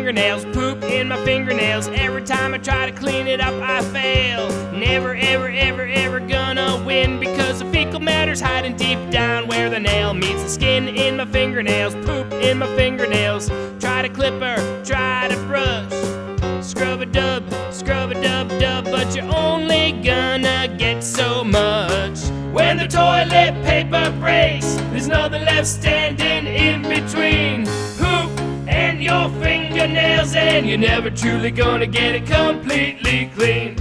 fingernails, poop in my fingernails. Every time I try to clean it up, I fail. Never, ever, ever, ever gonna win, because the fecal matter's hiding deep down where the nail meets the skin. In my fingernails, poop in my fingernails. Try to clipper, try to brush. Scrub-a-dub, scrub-a-dub-dub, but you're only gonna get so much. When the toilet paper breaks, there's nothing left standing in between poop and your fingernails, and you're never truly gonna get it completely clean.